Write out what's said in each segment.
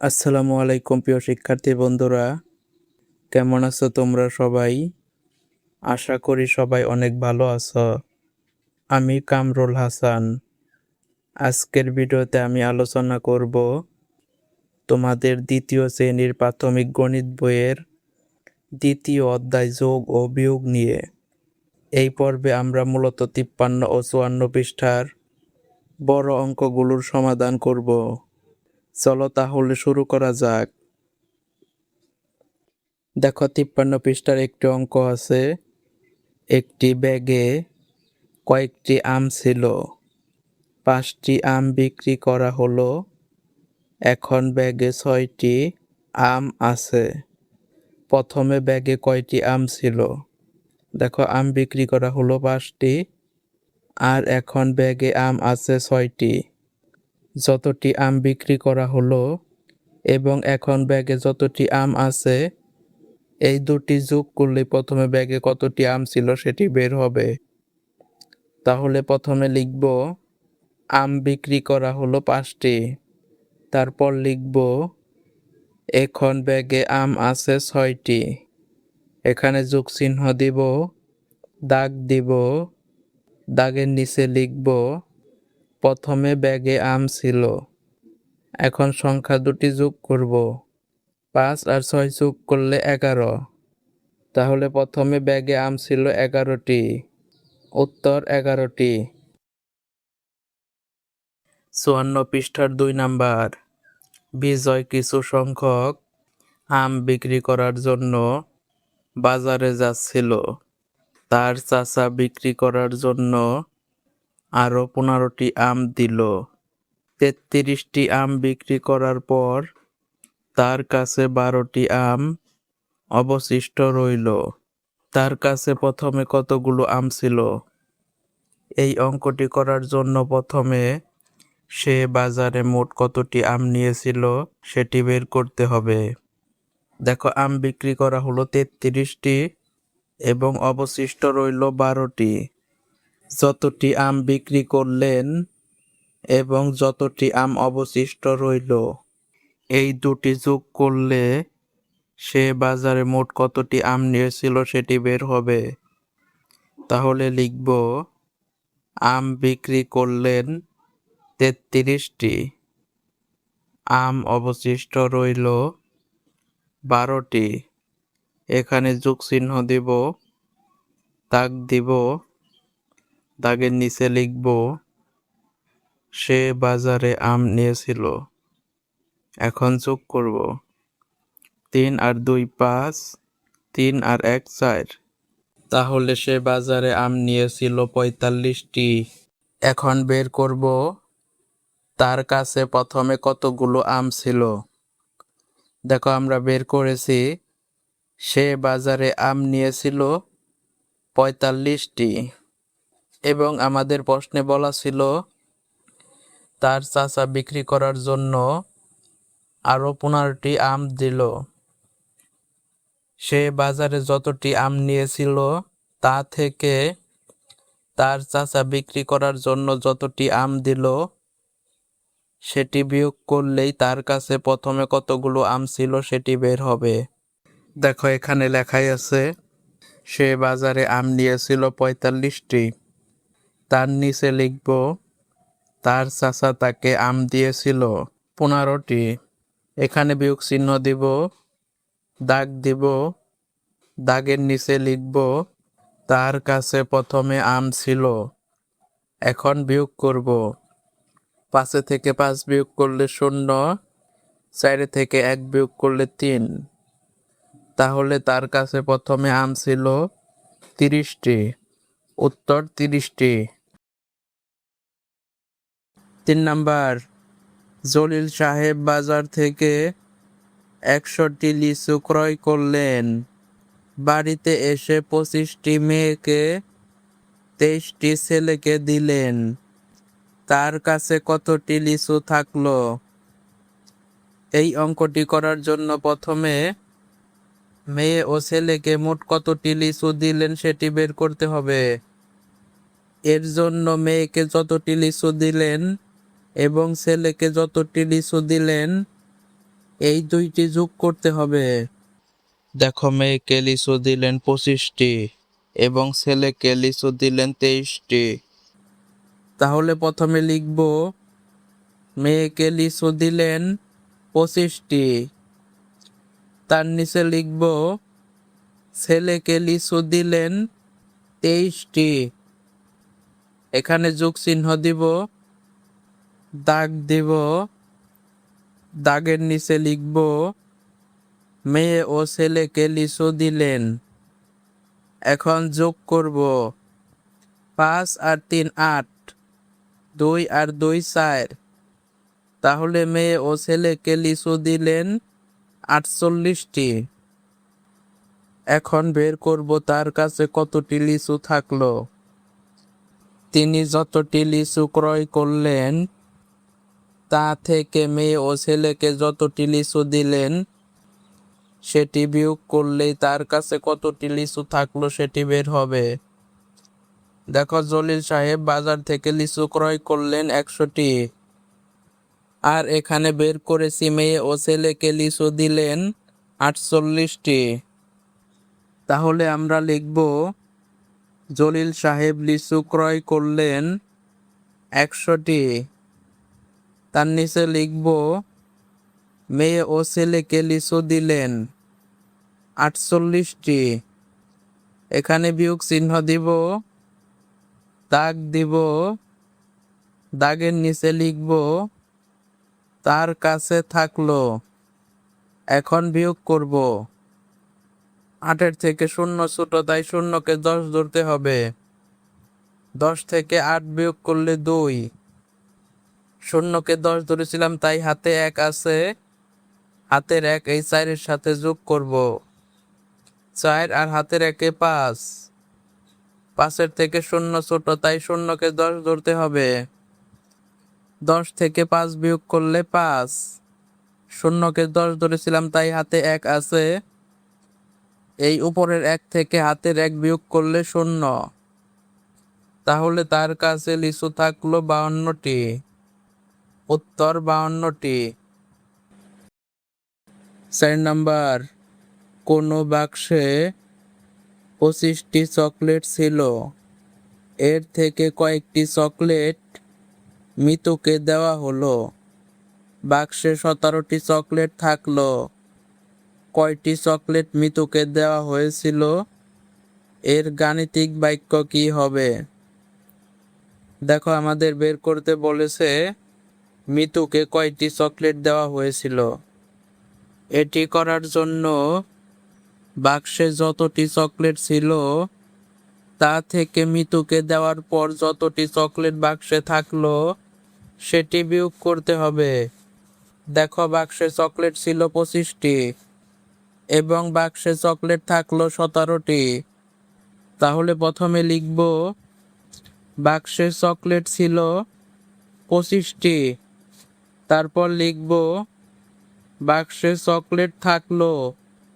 আসসালামু আলাইকুম প্রিয় শিক্ষার্থী বন্ধুরা, কেমন আছো তোমরা সবাই? আশা করি সবাই অনেক ভালো আছো। আমি কামরুল হাসান। আজকের ভিডিওতে আমি আলোচনা করব তোমাদের দ্বিতীয় শ্রেণীর প্রাথমিক গণিত বইয়ের দ্বিতীয় অধ্যায় যোগ ও বিয়োগ নিয়ে। এই পর্বে আমরা মূলত 53 ও 54 পৃষ্ঠার বড় অঙ্কগুলোর সমাধান করব। চলো তাহলে শুরু করা যাক। দেখো 53 পৃষ্ঠার একটি অঙ্ক আছে। একটি ব্যাগে কয়েকটি আম ছিল। 5টি আম বিক্রি করা হলো। এখন ব্যাগে 6টি আম আছে। প্রথমে ব্যাগে কয়টি আম ছিল? দেখো আম বিক্রি করা হলো 5টি, আর এখন ব্যাগে আম আছে 6টি। যতটি আম বিক্রি করা হলো এবং এখন ব্যাগে যতটি আম আছে, এই দুটি যোগ করলে প্রথমে ব্যাগে কতটি আম ছিল সেটি বের হবে। তাহলে প্রথমে লিখব আম বিক্রি করা হলো 5টি। তারপর লিখব এখন ব্যাগে আম আছে 6টি। এখানে যোগ চিহ্ন দিব, দাগ দিব, দাগের নিচে লিখব প্রথমে ব্যাগে আম ছিল। এখন সংখ্যা দুটি যোগ করব। 5 আর 6 যোগ করলে 11। তাহলে প্রথমে ব্যাগে আম ছিল 11টি। উত্তর 11টি। 54 পৃষ্ঠার 2 নাম্বার। বিজয় কিছু সংখ্যক আম বিক্রি করার জন্য বাজারে যাচ্ছিল। তার চাচা বিক্রি করার জন্য আরো 15টি আম দিল। 33টি আম বিক্রি করার পর তার কাছে 12টি আম অবশিষ্ট রইল। তার কাছে প্রথমে কতগুলো আম ছিল? এই অঙ্কটি করার জন্য প্রথমে সে বাজারে মোট কতটি আম নিয়েছিল সেটি বের করতে হবে। দেখো আম বিক্রি করা হলো 33টি এবং অবশিষ্ট রইল 12টি। যতটি আম বিক্রি করলেন এবং যতটি আম অবশিষ্ট রইল, এই দুটি যোগ করলে সে বাজারে মোট কতটি আম নিয়েছিল সেটি বের হবে। তাহলে লিখব আম বিক্রি করলেন 33টি, আম অবশিষ্ট রইল 12টি। এখানে যোগ চিহ্ন দিব, দাগ দিব, দাগের নিচে লিখব সে বাজারে আম নিয়েছিল। এখন যোগ করব 3 আর 2 5, 3 আর 1 4। তাহলে সে বাজারে আম নিয়েছিল 45টি। এখন বের করব তার কাছে প্রথমে কতগুলো আম ছিল। দেখো আমরা বের করেছি সে বাজারে আম নিয়েছিল 45টি এবং আমাদের প্রশ্নে বলা ছিল তার চাচা বিক্রি করার জন্য আরো 15টি আম দিল। সে বাজারে যতটি আম নিয়েছিল তা থেকে তার চাচা বিক্রি করার জন্য যতটি আম দিল সেটি বিয়োগ করলেই তার কাছে প্রথমে কতগুলো আম ছিল সেটি বের হবে। দেখো এখানে লেখাই আছে সে বাজারে আম নিয়েছিল 45টি। তার নিচে লিখব তার চাচা তাকে আম দিয়েছিল 15টি। এখানে বিয়োগ চিহ্ন দিব, দাগ দিব, দাগের নিচে লিখব তার কাছে প্রথমে আম ছিল। এখন বিয়োগ করব। 5 থেকে 5 বিয়োগ করলে 0, 4 থেকে 1 বিয়োগ করলে 3। তাহলে তার কাছে প্রথমে আম ছিল 30টি। উত্তর 30টি। 3 নাম্বার। জলিল সাহেব বাজার থেকে 100টি লিচু ক্রয় করলেন। বাড়িতে এসে 25টি মেয়েকে 23টি ছেলেকে দিলেন। তার কাছে কতটি লিচু থাকলো? এই অঙ্কটি করার জন্য প্রথমে মেয়ে ও ছেলেকে মোট কতটি লিচু দিলেন সেটি বের করতে হবে। এর জন্য মেয়েকে যতটি লিচু দিলেন এবং ছেলেকে যতটি লিচু দিলেন এই দুইটি যোগ করতে হবে। দেখো, মেয়েকে লিচু দিলেন 25টি এবং ছেলেকে লিচু দিলেন 23টি। তাহলে প্রথমে লিখব মেয়েকে লিচু দিলেন 25টি, তার নিচে লিখব ছেলেকে লিচু দিলেন 23টি। এখানে যোগ চিহ্ন দিব, দাগ দিব, দাগের নিচে লিখব মেয়ে ও ছেলেকে লিচু দিলেন। এখন যোগ করব 5 আর 3 8, 2 আর 2 4। তাহলে মেয়ে ও ছেলেকে লিচু দিলেন 48টি। এখন বের করব তার কাছে কতটি লিচু থাকলো। তিনি যতটি লিচু ক্রয় করলেন তা থেকে মেয়ে ও ছেলেকে যতটি লিচু দিলেন সেটি বিয়োগ করলেই তার কাছে কতটি লিচু থাকলো সেটি বের হবে। দেখো, জলিল সাহেব বাজার থেকে লিচু ক্রয় করলেন 100টি, আর এখানে বের করেছি মেয়ে ও ছেলেকে লিচু দিলেন 48টি। তাহলে আমরা লিখব জলিল সাহেব লিচু ক্রয় করলেন 100টি, তার নিচে লিখব মেয়ে ও ছেলেকে লিচু দিলেন 48টি। এখানে বিয়োগ চিহ্ন দিব, দাগ দিব, দাগের নিচে লিখব তার কাছে থাকলো। এখন বিয়োগ করব, 8 থেকে 0 ছোট, তাই শূন্যকে 10 ধরতে হবে। 10 থেকে 8 বিয়োগ করলে 2, শূন্যকে 10 ধরেছিলাম তাই হাতে 1 আছে, হাতের 1 এই 4 সাথে যোগ করব। 4 আর হাতের 1 5, 5 থেকে 0 ছোট, তাই শূন্যকে 10 ধরতে হবে। 10 থেকে 5 বিয়োগ করলে 5, শূন্যকে 10 ধরেছিলাম তাই হাতে 1 আছে, এই উপরের 1 থেকে হাতের 1 বিয়োগ করলে 0। তাহলে তার কাছে লিচু থাকলো 52টি। উত্তর 52টি। 4 নাম্বার, কোনো বাক্সে 25টি চকলেট ছিল, এর থেকে কয়েকটি চকলেট মিতুকে দেওয়া হলো। বাক্সে 17টি চকলেট থাকলো, কয়টি চকলেট মিতুকে দেওয়া হয়েছিল? এর গাণিতিক বাক্য কি হবে? দেখো, আমাদের বের করতে বলেছে মিতুকে কয়টি চকলেট দেওয়া হয়েছিল। এটি করার জন্য বাক্সে যতটি চকলেট ছিল তা থেকে মিতুকে দেওয়ার পর যতটি চকলেট বাক্সে থাকলো সেটি বিয়োগ করতে হবে। দেখো, বাক্সে চকলেট ছিল 25টি এবং বাক্সে চকলেট থাকলো 17টি। তাহলে প্রথমে লিখব বাক্সে চকলেট ছিল 25টি, তারপর লিখব বাক্সে চকলেট থাকলো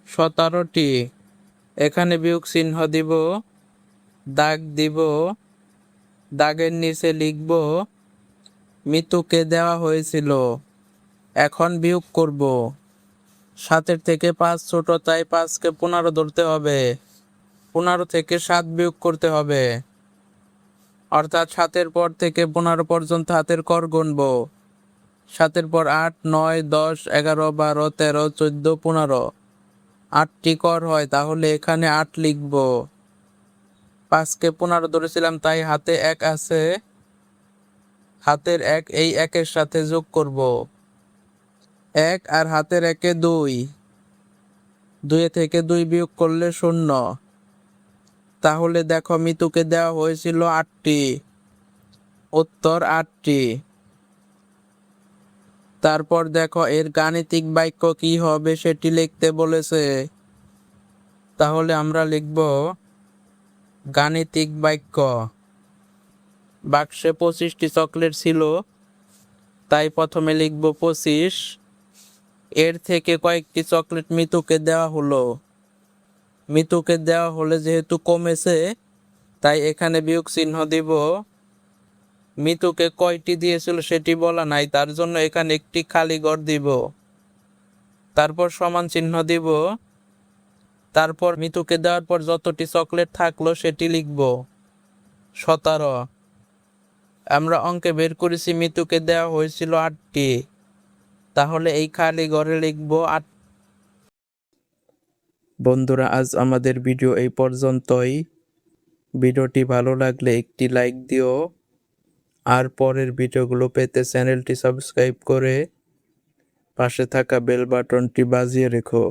17টি। এখানে বিয়োগ চিহ্ন দিব, দাগ দিব, দাগের নিচে লিখব মিতুকে দেওয়া হয়েছিল। এখন বিয়োগ করব, 7 থেকে 5 ছোট, তাই 5কে 15 ধরতে হবে। 15 থেকে 7 বিয়োগ করতে হবে, অর্থাৎ 7-এর পর থেকে 15 পর্যন্ত হাতের কর গুনব। 7-এর পর 8, 9, 10, 11, 12, 13, 14, 15, 8টি কর হয়, তাহলে এখানে 8 লিখব। 5কে 15 ধরেছিলাম তাই হাতে 1 আছে, হাতের 1 এই 1-এর সাথে যোগ করব। 1 আর হাতের 1-এ 2, 2 থেকে 2 বিয়োগ করলে 0। তাহলে দেখো, মিতুকে দেওয়া হয়েছিল 8টি। উত্তর 8টি। তারপর দেখো, এর গাণিতিক বাক্য কি হবে সেটি লিখতে বলেছে। তাহলে আমরা লিখব গাণিতিক বাক্য। বাক্সে 25টি চকলেট ছিল, তাই প্রথমে লিখব 25। এর থেকে কয়েকটি চকলেট মিতুকে দেওয়া হলো। মিতুকে দেওয়া হলে যেহেতু কমেছে তাই এখানে বিয়োগ চিহ্ন দিব। মিতুকে কয়টি দিয়েছিল সেটি বলা নাই, তার জন্য এখানে একটি খালি ঘর দিব। তারপর সমান চিহ্ন দিব। তারপর মিতুকে দেওয়ার পর যতটি চকলেট থাকলো সেটি লিখব। 17। আমরা অঙ্কে বের করেছি মিতুকে দেওয়া হয়েছিল 8টি, তাহলে এই খালি ঘরে লিখব 8। বন্ধুরা, আজ আমাদের ভিডিও এই পর্যন্তই। ভিডিওটি ভালো লাগলে একটি লাইক দিও, আর পরের ভিডিওগুলো পেতে চ্যানেলটি সাবস্ক্রাইব করে পাশে থাকা বেল বাটনটি বাজিয়ে রেখো।